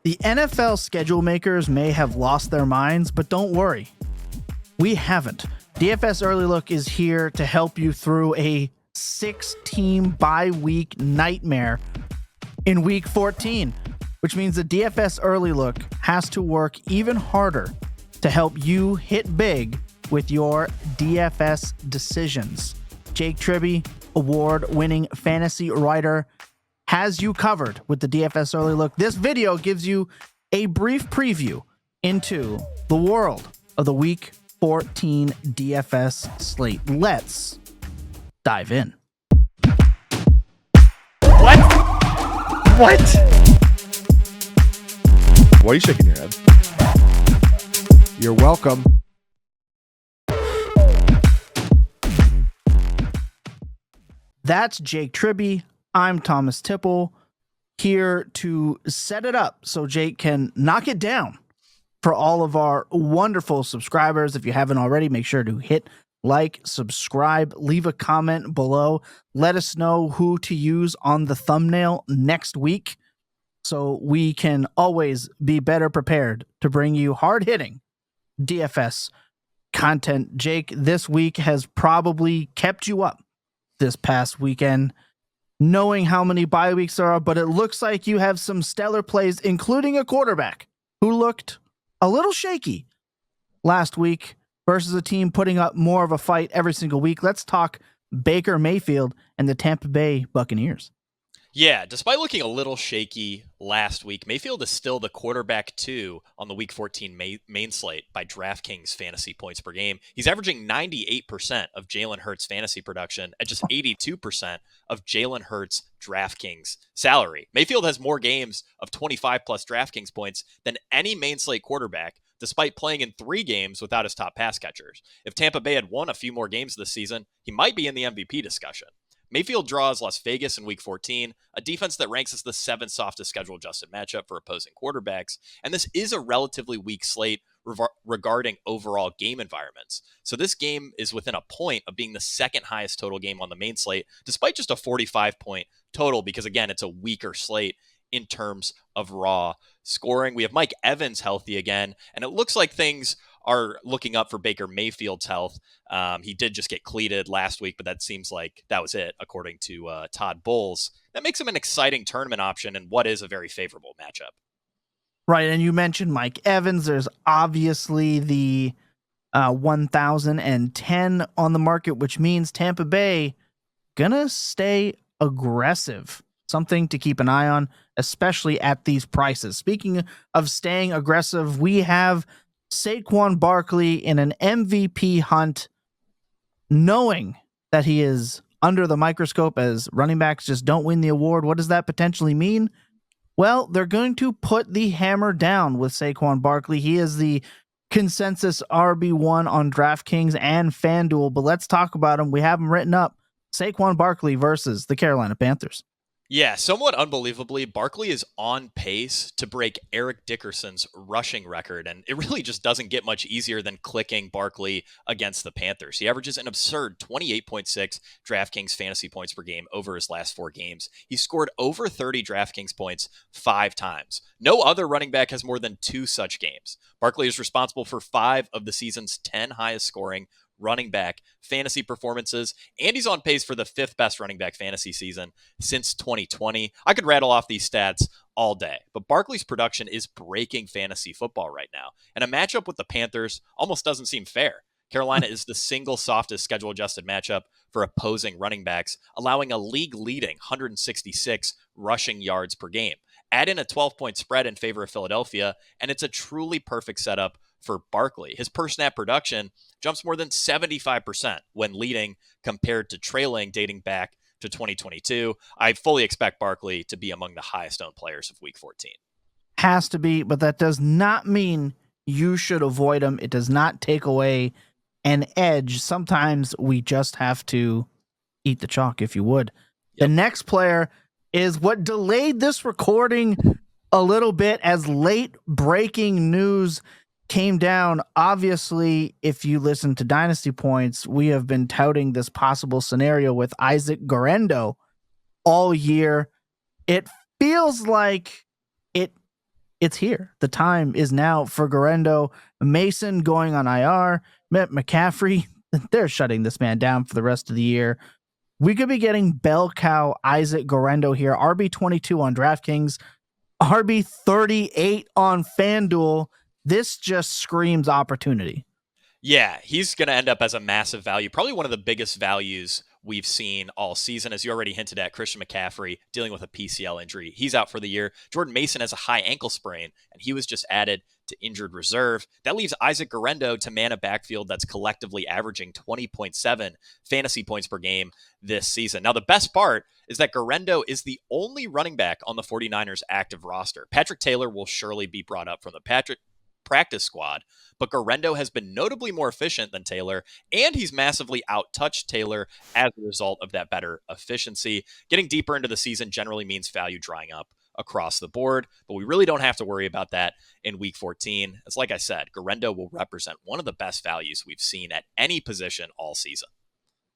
The NFL schedule makers may have lost their minds, but don't worry. We haven't. DFS Early Look is here to help you through a 6-team bye-week nightmare in Week 14, which means the DFS Early Look has to work even harder to help you hit big with your DFS decisions. Jake Tribbey, award-winning fantasy writer, has you covered with the DFS Early Look. This video gives you a brief preview into the world of the Week 14 DFS slate. Let's dive in. What? Why are you shaking your head? You're welcome. That's Jake Tribbey. I'm Thomas Tipple, here to set it up so Jake can knock it down for all of our wonderful subscribers. If you haven't already, make sure to hit like, subscribe, leave a comment below. Let us know who to use on the thumbnail next week so we can always be better prepared to bring you hard-hitting DFS content. Jake, this week has probably kept you up this past weekend, knowing how many bye weeks there are, but it looks like you have some stellar plays, including a quarterback who looked a little shaky last week versus a team putting up more of a fight every single week. Let's talk Baker Mayfield and the Tampa Bay Buccaneers. Yeah, despite looking a little shaky last week, Mayfield is still the quarterback 2 on the Week 14 main slate by DraftKings fantasy points per game. He's averaging 98% of Jalen Hurts' fantasy production at just 82% of Jalen Hurts' DraftKings salary. Mayfield has more games of 25-plus DraftKings points than any main slate quarterback, despite playing in 3 games without his top pass catchers. If Tampa Bay had won a few more games this season, he might be in the MVP discussion. Mayfield draws Las Vegas in Week 14, a defense that ranks as the 7th softest schedule-adjusted matchup for opposing quarterbacks, and this is a relatively weak slate regarding overall game environments. So this game is within a point of being the 2nd highest total game on the main slate, despite just a 45-point total, because again, it's a weaker slate in terms of raw scoring. We have Mike Evans healthy again, and it looks like things are looking up for Baker Mayfield's health. He did just get cleated last week, but that seems like that was it, according to Todd Bowles. That makes him an exciting tournament option in what is a very favorable matchup. Right, and you mentioned Mike Evans. There's obviously the 1,010 on the market, which means Tampa Bay gonna stay aggressive. Something to keep an eye on, especially at these prices. Speaking of staying aggressive, we have Saquon Barkley in an MVP hunt, knowing that he is under the microscope as running backs just don't win the award. What does that potentially mean? Well, they're going to put the hammer down with Saquon Barkley. He is the consensus RB1 on DraftKings and FanDuel, but let's talk about him. We have him written up. Saquon Barkley versus the Carolina Panthers. Yeah, somewhat unbelievably, Barkley is on pace to break Eric Dickerson's rushing record, and it really just doesn't get much easier than clicking Barkley against the Panthers. He averages an absurd 28.6 DraftKings fantasy points per game over his last 4 games. He scored over 30 DraftKings points 5 times. No other running back has more than 2 such games. Barkley is responsible for 5 of the season's 10 highest scoring running back fantasy performances, and he's on pace for the 5th best running back fantasy season since 2020. I could rattle off these stats all day, but Barkley's production is breaking fantasy football right now, and a matchup with the Panthers almost doesn't seem fair. Carolina is the single softest schedule-adjusted matchup for opposing running backs, allowing a league-leading 166 rushing yards per game. Add in a 12-point spread in favor of Philadelphia, and it's a truly perfect setup for Barkley. His per snap production jumps more than 75% when leading compared to trailing dating back to 2022. I fully expect Barkley to be among the highest owned players of Week 14. Has to be, but that does not mean you should avoid him. It does not take away an edge. Sometimes we just have to eat the chalk, if you would. Yep. The next player is what delayed this recording a little bit as late breaking news came down. Obviously, if you listen to Dynasty Points, we have been touting this possible scenario with Isaac Guerendo all year. It feels like it it's here. The time is now for Guerendo. Mason going on IR. McCaffrey, they're shutting this man down for the rest of the year. We could be getting bell cow Isaac Guerendo here. RB22 on DraftKings, RB38 on FanDuel. This just screams opportunity. Yeah, he's going to end up as a massive value, probably one of the biggest values we've seen all season. As you already hinted at, Christian McCaffrey dealing with a PCL injury. He's out for the year. Jordan Mason has a high ankle sprain, and he was just added to injured reserve. That leaves Isaac Guerendo to man a backfield that's collectively averaging 20.7 fantasy points per game this season. Now, the best part is that Guerendo is the only running back on the 49ers active roster. Patrick Taylor will surely be brought up from the practice squad, but Guerendo has been notably more efficient than Taylor, and he's massively out-touched Taylor as a result of that better efficiency. Getting deeper into the season generally means value drying up across the board, but we really don't have to worry about that in Week 14. As like I said, Guerendo will represent one of the best values we've seen at any position all season.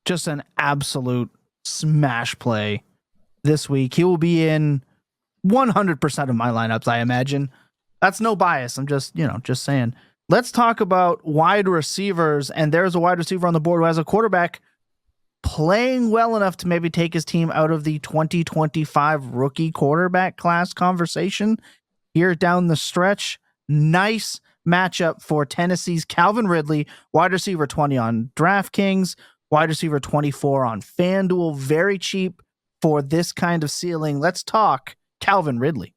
Just an absolute smash play this week. He will be in 100% of my lineups, I imagine. That's no bias. I'm just saying. Let's talk about wide receivers. And there's a wide receiver on the board who has a quarterback playing well enough to maybe take his team out of the 2025 rookie quarterback class conversation here down the stretch. Nice matchup for Tennessee's Calvin Ridley, wide receiver 20 on DraftKings, wide receiver 24 on FanDuel. Very cheap for this kind of ceiling. Let's talk Calvin Ridley.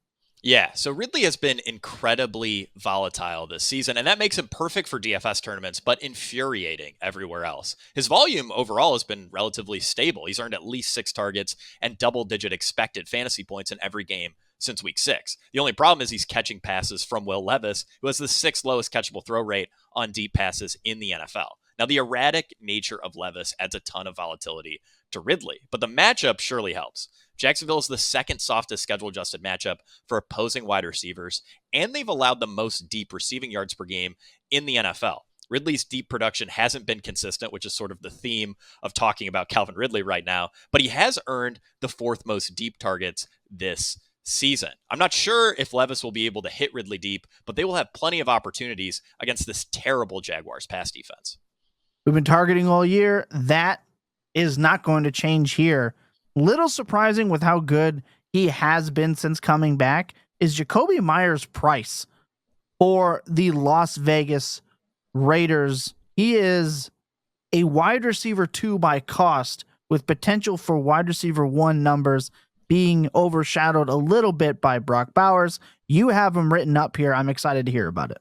Yeah, so Ridley has been incredibly volatile this season, and that makes him perfect for DFS tournaments, but infuriating everywhere else. His volume overall has been relatively stable. He's earned at least 6 targets and double-digit expected fantasy points in every game since Week 6. The only problem is he's catching passes from Will Levis, who has the 6th lowest catchable throw rate on deep passes in the NFL. Now, the erratic nature of Levis adds a ton of volatility to Ridley, but the matchup surely helps. Jacksonville is the second softest schedule-adjusted matchup for opposing wide receivers, and they've allowed the most deep receiving yards per game in the NFL. Ridley's deep production hasn't been consistent, which is sort of the theme of talking about Calvin Ridley right now, but he has earned the 4th most deep targets this season. I'm not sure if Levis will be able to hit Ridley deep, but they will have plenty of opportunities against this terrible Jaguars pass defense. We've been targeting all year. That is not going to change here. Little surprising with how good he has been since coming back is Jakobi Meyers' price for the Las Vegas Raiders. He is a wide receiver 2 by cost with potential for wide receiver 1 numbers being overshadowed a little bit by Brock Bowers. You have him written up here. I'm excited to hear about it.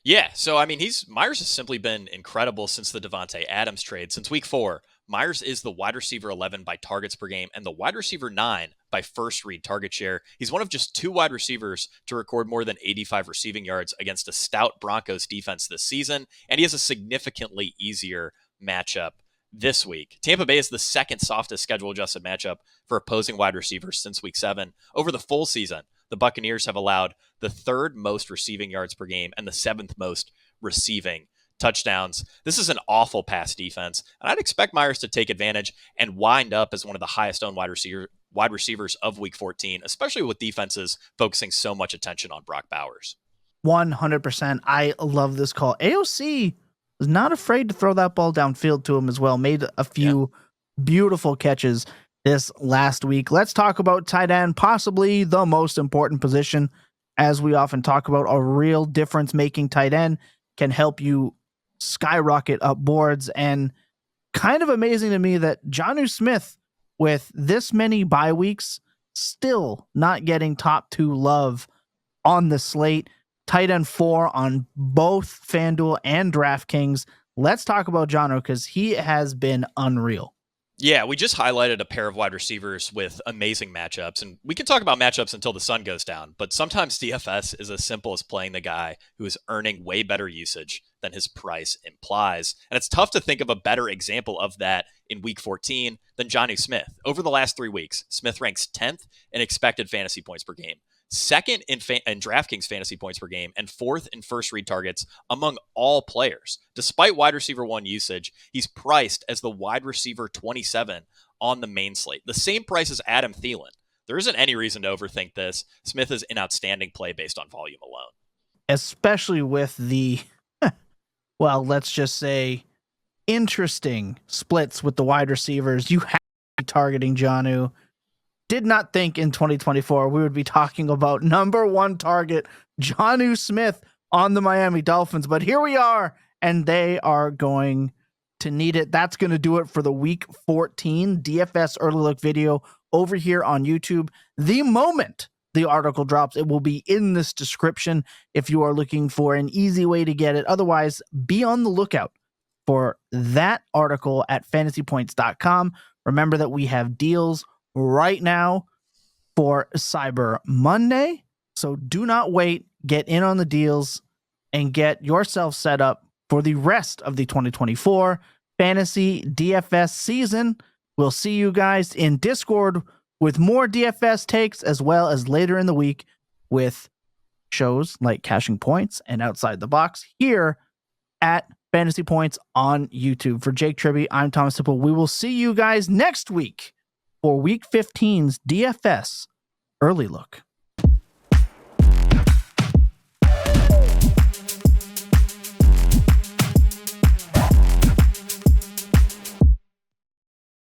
Yeah, so I mean, Meyers has simply been incredible since the Davante Adams trade. Since Week 4, Meyers is the wide receiver 11 by targets per game and the wide receiver 9 by first read target share. He's one of just 2 wide receivers to record more than 85 receiving yards against a stout Broncos defense this season, and he has a significantly easier matchup this week. Tampa Bay is the second softest schedule-adjusted matchup for opposing wide receivers since Week 7. Over the full season, the Buccaneers have allowed the 3rd most receiving yards per game and the 7th most receiving touchdowns. This is an awful pass defense, and I'd expect Meyers to take advantage and wind up as one of the highest owned wide receivers of Week 14, especially with defenses focusing so much attention on Brock Bowers. 100%. I love this call. AOC was not afraid to throw that ball downfield to him as well. Made a few beautiful catches this last week. Let's talk about tight end, possibly the most important position. As we often talk about, a real difference-making tight end can help you skyrocket up boards. And kind of amazing to me that Jonnu Smith, with this many bye weeks, still not getting top 2 love on the slate. Tight end 4 on both FanDuel and DraftKings. Let's talk about Jonnu because he has been unreal. Yeah, we just highlighted a pair of wide receivers with amazing matchups, and we can talk about matchups until the sun goes down, but sometimes DFS is as simple as playing the guy who is earning way better usage than his price implies, and it's tough to think of a better example of that in Week 14 than Jonnu Smith. Over the last 3 weeks, Smith ranks 10th in expected fantasy points per game, 2nd in DraftKings fantasy points per game, and 4th in first read targets among all players. Despite wide receiver 1 usage, he's priced as the wide receiver 27 on the main slate, the same price as Adam Thielen. There isn't any reason to overthink this. Smith is an outstanding play based on volume alone. Especially with the, well, let's just say, interesting splits with the wide receivers. You have to be targeting Jonnu. Did not think in 2024 we would be talking about number one target, Jonnu Smith, on the Miami Dolphins. But here we are, and they are going to need it. That's going to do it for the Week 14 DFS Early Look video over here on YouTube. The moment the article drops, it will be in this description if you are looking for an easy way to get it. Otherwise, be on the lookout for that article at FantasyPoints.com. Remember that we have deals right now for Cyber Monday, so do not wait. Get in on the deals and get yourself set up for the rest of the 2024 Fantasy DFS season. We'll see you guys in Discord with more DFS takes, as well as later in the week with shows like Cashing Points and Outside the Box here at Fantasy Points on YouTube. For Jake Tribbey, I'm Thomas Tipple. We will see you guys next week for Week 15's DFS Early Look.